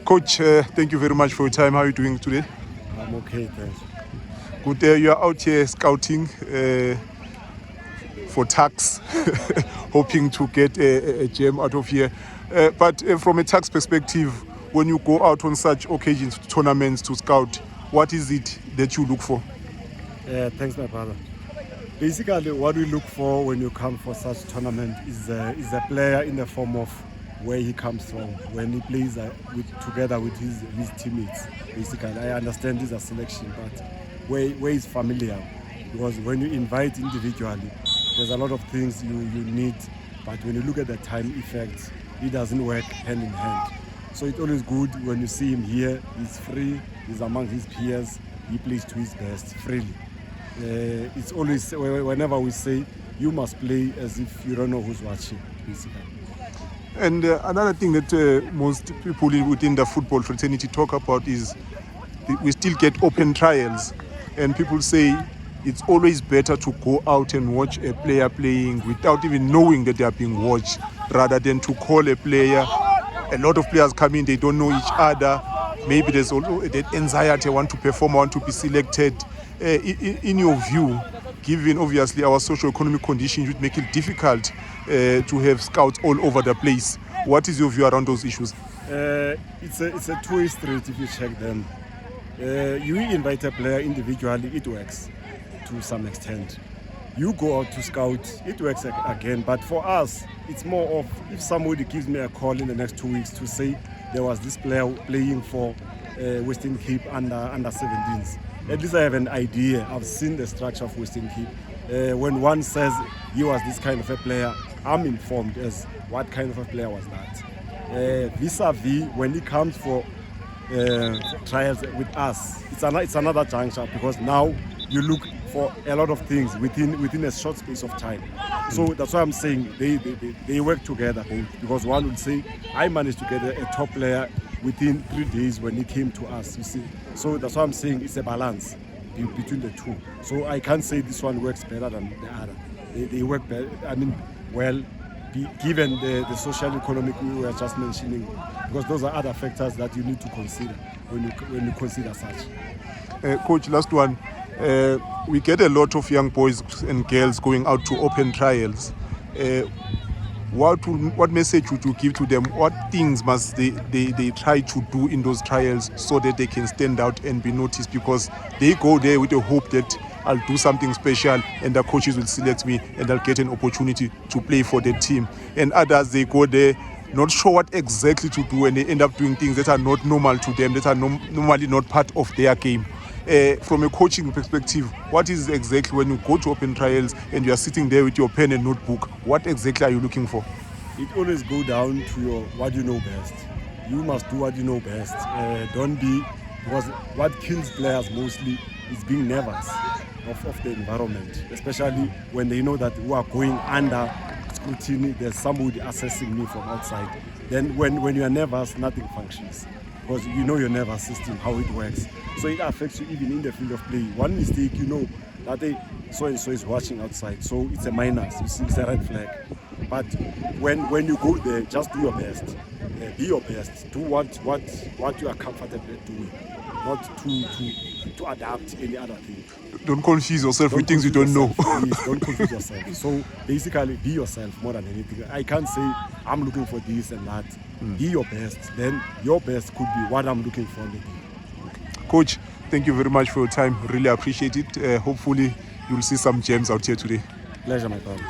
Coach, thank you very much for your time. How are you doing today? I'm okay, thanks. Good. You are out here scouting for TUKS, hoping to get a gem out of here. But from a TUKS perspective, when you go out on such occasions, tournaments to scout, what is it that you look for? Thanks, my brother. Basically, what we look for when you come for such tournament is a player in the form of where he comes from, when he plays together with his teammates. Basically, I understand this is a selection, but where he's familiar. Because when you invite individually, there's a lot of things you need, but when you look at the time effects, it doesn't work hand in hand. So it's always good when you see him here, he's free, he's among his peers, he plays to his best freely. It's always, whenever we say, you must play as if you don't know who's watching, basically. And another thing that most people within the football fraternity talk about is we still get open trials. And people say it's always better to go out and watch a player playing without even knowing that they are being watched, rather than to call a player. A lot of players come in, they don't know each other. Maybe there's also that anxiety, I want to perform, I want to be selected. In your view, given obviously our socio-economic conditions, would make it difficult to have scouts all over the place. What is your view around those issues? It's a two-way street if you check them. You invite a player individually, it works to some extent. You go out to scout, it works again. But for us, it's more of if somebody gives me a call in the next 2 weeks to say there was this player playing for Western Cape under 17s. At least I have an idea. I've seen the structure of Western Cape. When one says he was this kind of a player, I'm informed as what kind of a player was that. Vis-a-vis, when he comes for trials with us, it's another juncture, because now you look for a lot of things within a short space of time. So that's why I'm saying they work together, because one would say, I managed to get a top player within 3 days when he came to us, you see. So that's why I'm saying it's a balance between the two. So I can't say this one works better than the other. They work better, given the social economic we were just mentioning, because those are other factors that you need to consider when you consider such. Coach, last one. We get a lot of young boys and girls going out to open trials. What message would you give to them? What things must they try to do in those trials so that they can stand out and be noticed? Because they go there with the hope that I'll do something special and the coaches will select me and I'll get an opportunity to play for the team. And others, they go there not sure what exactly to do, and they end up doing things that are not normal to them, that are normally not part of their game. From a coaching perspective, what is exactly, when you go to open trials and you are sitting there with your pen and notebook, what exactly are you looking for? It always go down to what you know best. You must do what you know best. Don't be, because what kills players mostly is being nervous of the environment, especially when they know that we are going under scrutiny, there's somebody assessing me from outside. Then when you are nervous, nothing functions, because you know your nervous system, how it works. So it affects you even in the field of play. One mistake, you know that so-and-so is watching outside, so it's a minus, you see, it's a red flag. But when you go there, just do your best. Be your best. Do what you are comfortable doing, not to adapt any other thing. Don't confuse yourself with things you don't know. Please, don't confuse yourself. So basically, be yourself more than anything. I can't say I'm looking for this and that. Be your best. Then your best could be what I'm looking for in the game. Coach, thank you very much for your time. Really appreciate it. Hopefully, you'll see some gems out here today. Pleasure, my brother.